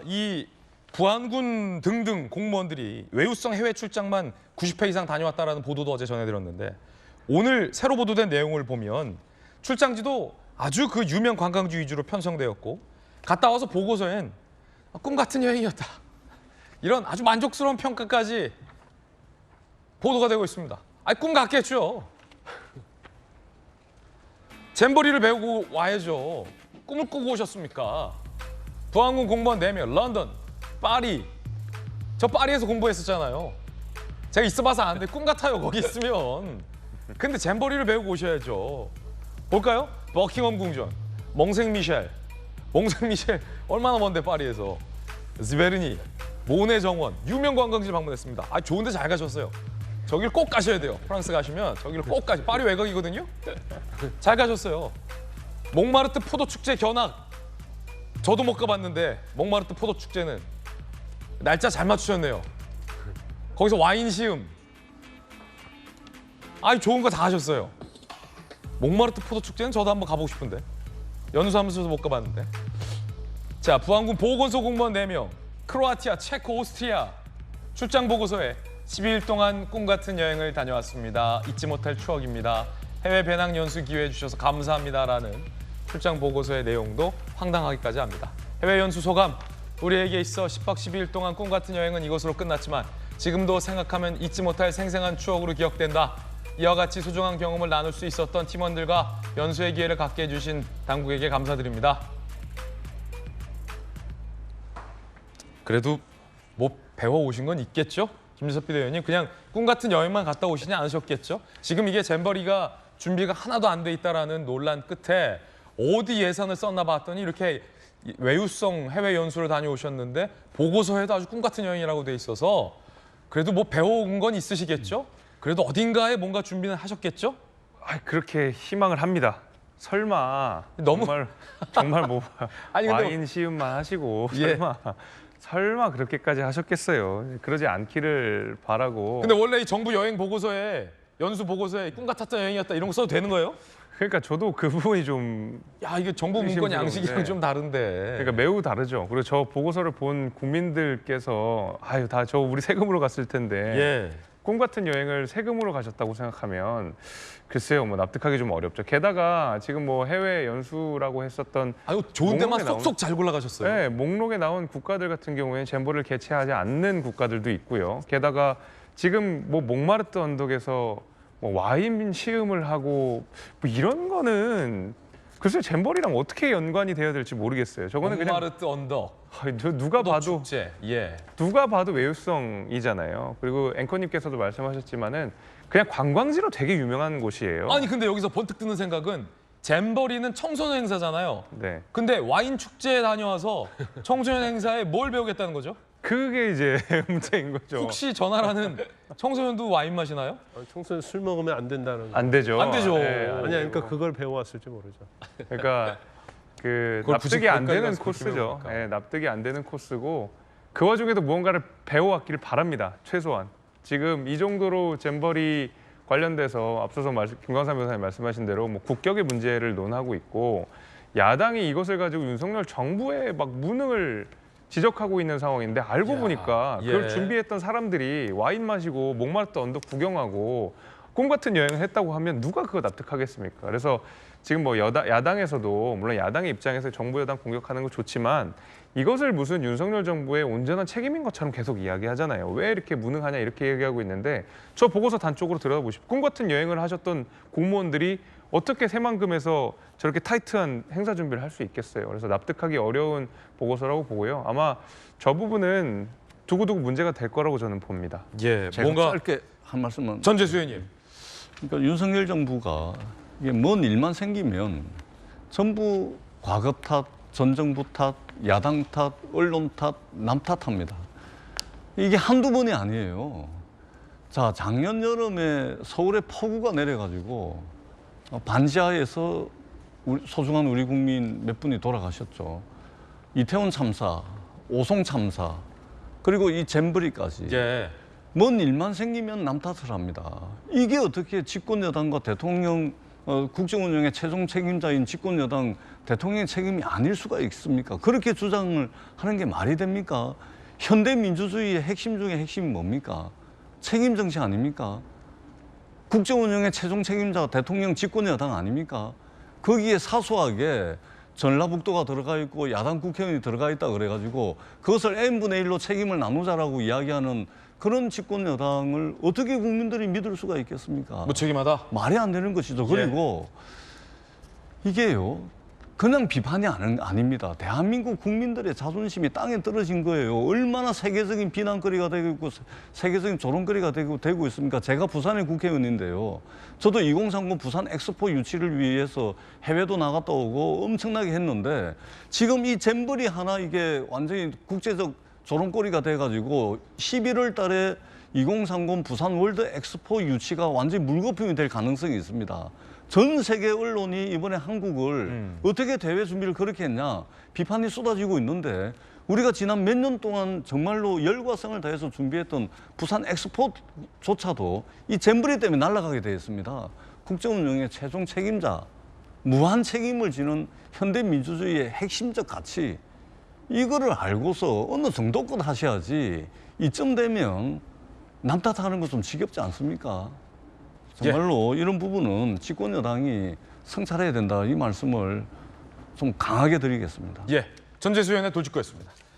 이 부안군 등등 공무원들이 외유성 해외 출장만 90회 이상 다녀왔다라는 보도도 어제 전해드렸는데 오늘 새로 보도된 내용을 보면 출장지도 아주 그 유명 관광지 위주로 편성되었고 갔다 와서 보고서엔 꿈 같은 여행이었다. 이런 아주 만족스러운 평가까지 보도가 되고 있습니다. 꿈 같겠죠. 잼버리를 배우고 와야죠. 꿈을 꾸고 오셨습니까? 부안군 공무원 4명, 런던, 파리. 저 파리에서 공부했었잖아요. 제가 있어봐서 아는데 꿈 같아요, 거기 있으면. 근데 잼버리를 배우고 오셔야죠. 볼까요? 버킹엄 궁전, 몽생미셸. 몽생미셸 얼마나 먼데 파리에서. 지베르니, 모네 정원, 유명 관광지를 방문했습니다. 좋은데 잘 가셨어요. 저길 꼭 가셔야 돼요. 프랑스 가시면 저기를 꼭 가시. 파리 외곽이거든요. 잘 가셨어요. 몽마르트 포도 축제 견학. 저도 못 가봤는데 몽마르트 포도 축제는 날짜 잘 맞추셨네요. 거기서 와인 시음. 좋은 거 다 하셨어요. 몽마르트 포도 축제는 저도 한번 가보고 싶은데 연수하면서도 못 가봤는데. 자, 부안군 보건소 공무원 4명, 크로아티아, 체코, 오스트리아 출장 보고서에 12일 동안 꿈 같은 여행을 다녀왔습니다. 잊지 못할 추억입니다. 해외 배낭 연수 기회 주셔서 감사합니다라는 출장 보고서의 내용도 황당하기까지 합니다. 해외 연수 소감, 우리에게 있어 10박 12일 동안 꿈 같은 여행은 이것으로 끝났지만 지금도 생각하면 잊지 못할 생생한 추억으로 기억된다. 이와 같이 소중한 경험을 나눌 수 있었던 팀원들과 연수의 기회를 갖게 해주신 당국에게 감사드립니다. 그래도 뭐 배워오신 건 있겠죠? 김지섭 비대위원님, 그냥 꿈 같은 여행만 갔다 오시지 않으셨겠죠? 지금 이게 잼버리가 준비가 하나도 안 돼 있다라는 논란 끝에 어디 예산을 썼나 봤더니 이렇게 외유성 해외 연수를 다녀오셨는데 보고서에도 아주 꿈 같은 여행이라고 돼 있어서 그래도 뭐 배워온 건 있으시겠죠? 그래도 어딘가에 뭔가 준비는 하셨겠죠? 그렇게 희망을 합니다. 설마 너무 정말 뭐 아니, 근데 와인 시음만 하시고 예. 설마 그렇게까지 하셨겠어요. 그러지 않기를 바라고. 근데 원래 이 정부 여행 보고서에 연수 보고서에 꿈 같았던 여행이었다 이런 거 써도 되는 거예요? 그러니까 저도 그 부분이 좀 이게 정부 문건 양식이랑 좀 다른데. 그러니까 매우 다르죠. 그리고 저 보고서를 본 국민들께서 다 저 우리 세금으로 갔을 텐데 예. 꿈 같은 여행을 세금으로 가셨다고 생각하면 글쎄요, 뭐 납득하기 좀 어렵죠. 게다가 지금 뭐 해외 연수라고 했었던 좋은 데만 목록에 쏙쏙 잘 골라가셨어요. 네, 목록에 나온 국가들 같은 경우에 잼버리를 개최하지 않는 국가들도 있고요. 게다가 지금 뭐 몽마르트 언덕에서 뭐 와인 시음을 하고 뭐 이런 거는 글쎄요, 잼버리랑 어떻게 연관이 되어야 될지 모르겠어요. 저거는 그냥 몽마르트 언덕. 누가 봐도 축제. 예. 누가 봐도 외유성이잖아요. 그리고 앵커님께서도 말씀하셨지만은 그냥 관광지로 되게 유명한 곳이에요. 근데 여기서 번뜩 드는 생각은 잼버리는 청소년 행사잖아요. 네. 근데 와인 축제에 다녀와서 청소년 행사에 뭘 배우겠다는 거죠? 그게 이제 문제인 거죠. 혹시 전화라는 청소년도 와인 마시나요? 청소년 술 먹으면 안 된다는 거. 안 되죠. 안 되죠. 네, 안 그러니까 되고. 그걸 배워왔을지 모르죠. 그러니까 그 그걸 굳이 납득이 안 거기까지 되는 가서 그렇게 코스죠. 배워볼까? 네, 납득이 안 되는 코스고 그 와중에도 무언가를 배워왔기를 바랍니다. 최소한. 지금 이 정도로 잼버리 관련돼서 앞서서 김광삼 변호사님 말씀하신 대로 뭐 국격의 문제를 논하고 있고 야당이 이것을 가지고 윤석열 정부의 막 무능을 지적하고 있는 상황인데 알고 보니까 그걸 예. 준비했던 사람들이 와인 마시고 몽마르트 언덕 구경하고 꿈 같은 여행을 했다고 하면 누가 그거 납득하겠습니까? 그래서 지금 뭐 야당에서도 물론 야당의 입장에서 정부 여당 공격하는 거 좋지만 이것을 무슨 윤석열 정부의 온전한 책임인 것처럼 계속 이야기하잖아요. 왜 이렇게 무능하냐 이렇게 얘기하고 있는데 저 보고서 단쪽으로 들여다보십시오. 꿈 같은 여행을 하셨던 공무원들이 어떻게 새만금에서 저렇게 타이트한 행사 준비를 할 수 있겠어요. 그래서 납득하기 어려운 보고서라고 보고요. 아마 저 부분은 두고두고 문제가 될 거라고 저는 봅니다. 예. 제가 뭔가 짧게 한 말씀은 전재수 의원님. 그러니까 윤석열 정부가 이게 뭔 일만 생기면 전부 과거 탓, 전 정부 탓, 야당 탓, 언론 탓, 남 탓합니다. 이게 한두 번이 아니에요. 자, 작년 여름에 서울에 폭우가 내려가지고 반지하에서 소중한 우리 국민 몇 분이 돌아가셨죠. 이태원 참사, 오송 참사, 그리고 이 잼버리까지. 예. 뭔 일만 생기면 남 탓을 합니다. 이게 어떻게 집권 여당과 대통령 국정 운영의 최종 책임자인 집권 여당 대통령의 책임이 아닐 수가 있습니까? 그렇게 주장을 하는 게 말이 됩니까? 현대 민주주의의 핵심 중에 핵심이 뭡니까? 책임 정치 아닙니까? 국정 운영의 최종 책임자가 대통령 집권 여당 아닙니까? 거기에 사소하게 전라북도가 들어가 있고 야당 국회의원이 들어가 있다 그래가지고 그것을 n분의 1로 책임을 나누자라고 이야기하는 그런 집권 여당을 어떻게 국민들이 믿을 수가 있겠습니까? 무책임하다. 말이 안 되는 것이죠. 그리고 이게요, 그냥 비판이 아닙니다. 대한민국 국민들의 자존심이 땅에 떨어진 거예요. 얼마나 세계적인 비난거리가 되고 있고 세계적인 조롱거리가 되고 있습니까? 제가 부산의 국회의원인데요. 저도 2030 부산 엑스포 유치를 위해서 해외도 나갔다 오고 엄청나게 했는데 지금 이 잼버리 하나 이게 완전히 국제적 조롱거리가 돼가지고 11월 달에 2030 부산 월드 엑스포 유치가 완전히 물거품이 될 가능성이 있습니다. 전 세계 언론이 이번에 한국을 어떻게 대회 준비를 그렇게 했냐 비판이 쏟아지고 있는데 우리가 지난 몇 년 동안 정말로 열과 성을 다해서 준비했던 부산 엑스포조차도 이 잼버리 때문에 날아가게 되었습니다. 국정 운영의 최종 책임자, 무한 책임을 지는 현대 민주주의의 핵심적 가치 이거를 알고서 어느 정도껏 하셔야지 이쯤 되면 남 탓하는 거 좀 지겹지 않습니까? 정말로 이런 부분은 집권 여당이 성찰해야 된다 이 말씀을 좀 강하게 드리겠습니다. 예, 전재수 의원의 돌직구였습니다.